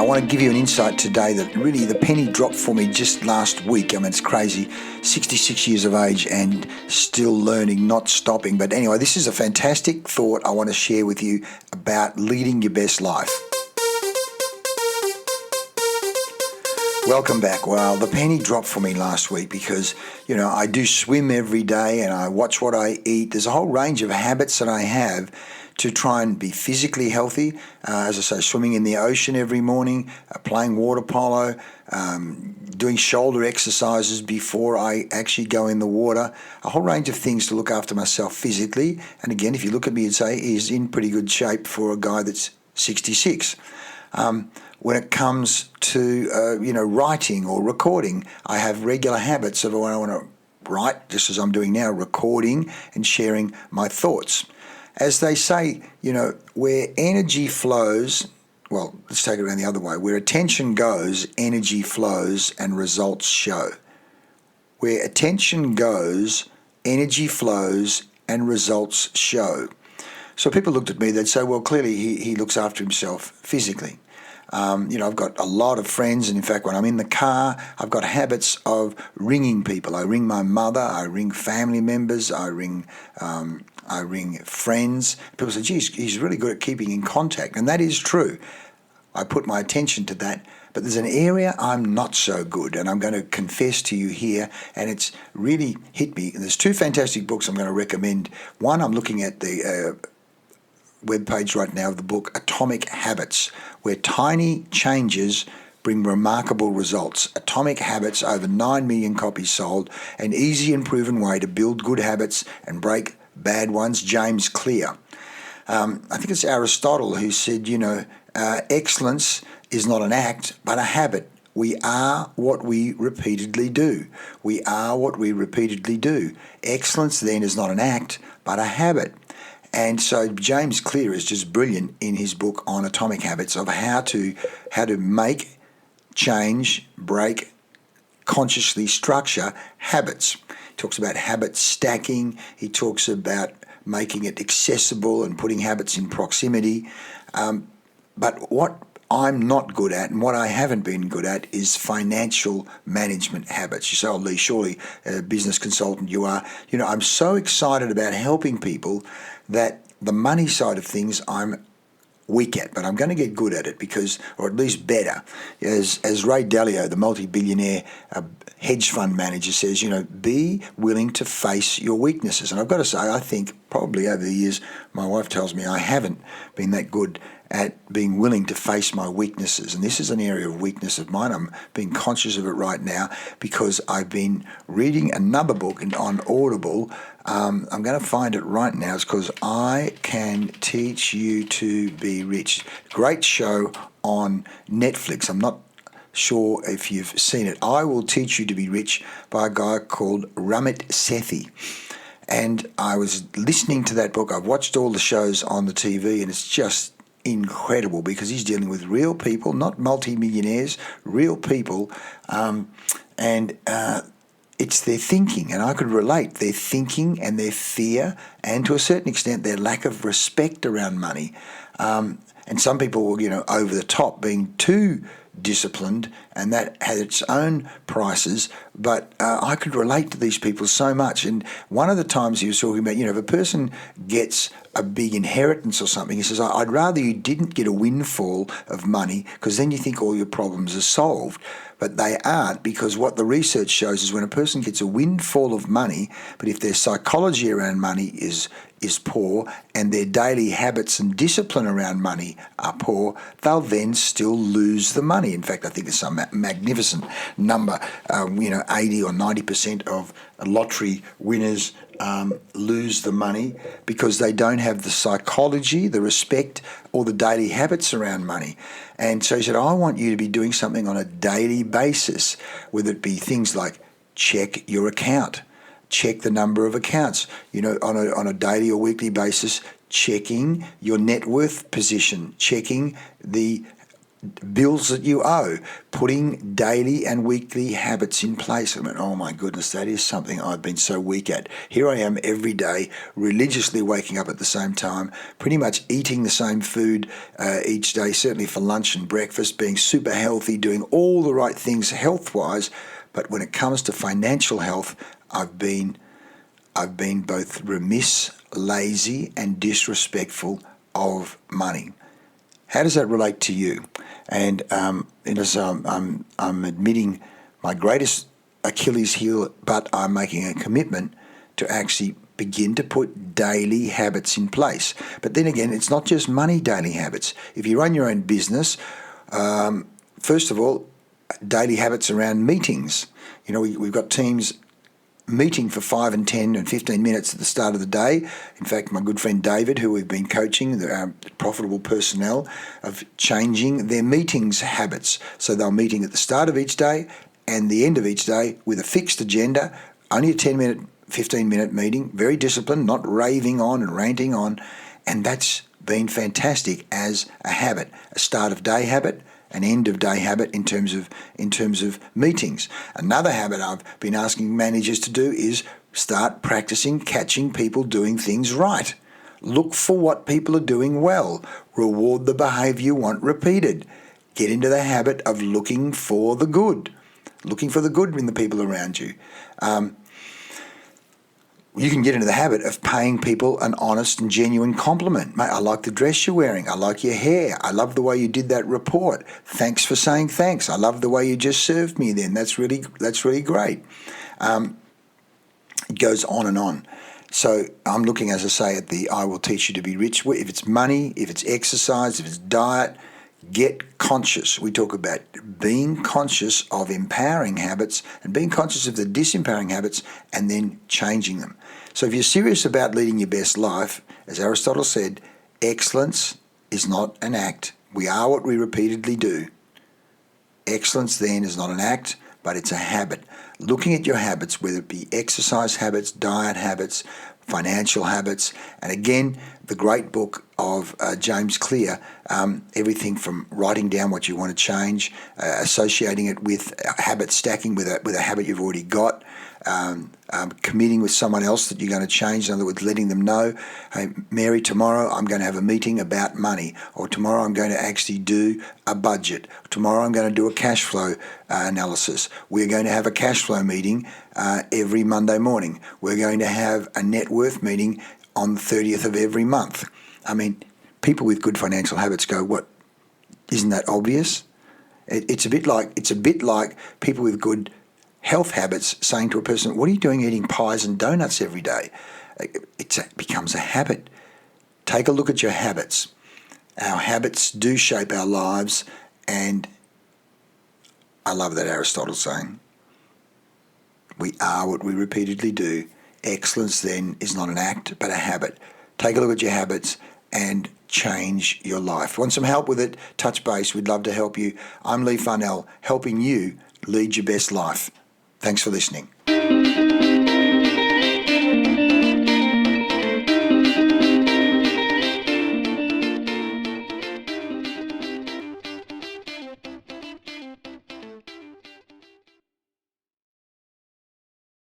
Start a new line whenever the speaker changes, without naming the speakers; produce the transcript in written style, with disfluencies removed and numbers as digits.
want to give you an insight today that really the penny dropped for me just last week. I mean, it's crazy. 66 years of age and still learning, not stopping. But anyway, this is a fantastic thought I want to share with you about leading your best life. Welcome back. Well, the penny dropped for me last week because, I do swim every day and I watch what I eat. There's a whole range of habits that I have to try and be physically healthy. As I say, swimming in the ocean every morning, playing water polo, doing shoulder exercises before I actually go in the water. A whole range of things to look after myself physically. And again, if you look at me and say, he's in pretty good shape for a guy that's 66. When it comes to writing or recording, I have regular habits of when I want to write, just as I'm doing now, recording and sharing my thoughts. As they say, where energy flows, well, let's take it around the other way. Where attention goes, energy flows and results show. Where attention goes, energy flows and results show. So people looked at me, they'd say, well, clearly he looks after himself physically. I've got a lot of friends, and in fact, when I'm in the car, I've got habits of ringing people. I ring my mother, I ring family members, I ring friends. People say, geez, he's really good at keeping in contact, and that is true. I put my attention to that, but there's an area I'm not so good, and I'm going to confess to you here, and it's really hit me. And there's two fantastic books I'm going to recommend. One, I'm looking at the webpage right now of the book Atomic Habits, where tiny changes bring remarkable results. Atomic Habits, over 9 million copies sold, an easy and proven way to build good habits and break bad ones. James Clear. I think it's Aristotle who said, excellence is not an act, but a habit. We are what we repeatedly do. We are what we repeatedly do. Excellence then is not an act, but a habit. And so James Clear is just brilliant in his book on Atomic Habits of how to make, change, break, consciously structure habits. He talks about habit stacking. He talks about making it accessible and putting habits in proximity. But what I'm not good at and what I haven't been good at is financial management habits. You say, oh, Lee, surely a business consultant you are. I'm so excited about helping people that the money side of things I'm weak at, but I'm going to get good at it because, or at least better. As Ray Dalio, the multi-billionaire hedge fund manager, says, be willing to face your weaknesses. And I've got to say, I think probably over the years, my wife tells me I haven't been that good at being willing to face my weaknesses. And this is an area of weakness of mine. I'm being conscious of it right now because I've been reading another book on Audible. I'm going to find it right now. It's because I Can Teach You to Be Rich. Great show on Netflix. I'm not sure if you've seen it. I Will Teach You to Be Rich by a guy called Ramit Sethi. And I was listening to that book. I've watched all the shows on the TV, and it's just incredible because he's dealing with real people, not multi-millionaires, real people, and it's their thinking, and I could relate their thinking and their fear, and to a certain extent their lack of respect around money. And some people, over the top, being too disciplined, and that had its own prices. But I could relate to these people so much. And one of the times he was talking about, if a person gets a big inheritance or something, he says, I'd rather you didn't get a windfall of money because then you think all your problems are solved. But they aren't, because what the research shows is when a person gets a windfall of money, but if their psychology around money is poor and their daily habits and discipline around money are poor, they'll then still lose the money. In fact, I think there's some magnificent number, 80 or 90% of lottery winners lose the money because they don't have the psychology, the respect, or the daily habits around money. And so he said, I want you to be doing something on a daily basis, whether it be things like check your account, check the number of accounts, on a daily or weekly basis, checking your net worth position, checking the bills that you owe, putting daily and weekly habits in place. I mean, oh my goodness, that is something I've been so weak at. Here I am every day, religiously waking up at the same time, pretty much eating the same food each day, certainly for lunch and breakfast, being super healthy, doing all the right things health-wise. But when it comes to financial health, I've been both remiss, lazy, and disrespectful of money. How does that relate to you? And so I'm admitting my greatest Achilles heel, but I'm making a commitment to actually begin to put daily habits in place. But then again, it's not just money daily habits. If you run your own business, first of all, daily habits around meetings. You know, we've got teams meeting for 5 and 10 and 15 minutes at the start of the day. In fact, my good friend David, who we've been coaching, the profitable personnel, of changing their meetings habits. So they're meeting at the start of each day and the end of each day with a fixed agenda, only a 10-minute, 15-minute meeting, very disciplined, not raving on and ranting on. And that's been fantastic as a habit, a start of day habit, an end of day habit in terms of meetings. Another habit I've been asking managers to do is start practicing catching people doing things right. Look for what people are doing well. Reward the behavior you want repeated. Get into the habit of looking for the good in the people around you. You can get into the habit of paying people an honest and genuine compliment. Mate, I like the dress you're wearing. I like your hair. I love the way you did that report. Thanks for saying thanks. I love the way you just served me then. That's really great. It goes on and on. So I'm looking, as I say, at the I will teach you to be rich. If it's money, if it's exercise, if it's diet, get conscious. We talk about being conscious of empowering habits and being conscious of the disempowering habits and then changing them. So if you're serious about leading your best life, as Aristotle said, excellence is not an act. We are what we repeatedly do. Excellence then is not an act, but it's a habit. Looking at your habits, whether it be exercise habits, diet habits, financial habits, and again, the great book of James Clear, everything from writing down what you want to change, associating it with habit stacking with a habit you've already got, committing with someone else that you're going to change. In other words, letting them know, hey, Mary, tomorrow I'm going to have a meeting about money, or tomorrow I'm going to actually do a budget. Tomorrow I'm going to do a cash flow analysis. We're going to have a cash flow meeting every Monday morning. We're going to have a net worth meeting on the 30th of every month. I mean, people with good financial habits go, what, isn't that obvious? It's a bit like people with good health habits saying to a person, what are you doing eating pies and donuts every day? It becomes a habit. Take a look at your habits. Our habits do shape our lives, and I love that Aristotle saying, we are what we repeatedly do. Excellence then is not an act, but a habit. Take a look at your habits and change your life. Want some help with it? Touch base. We'd love to help you. I'm Lee Farnell, helping you lead your best life. Thanks for listening.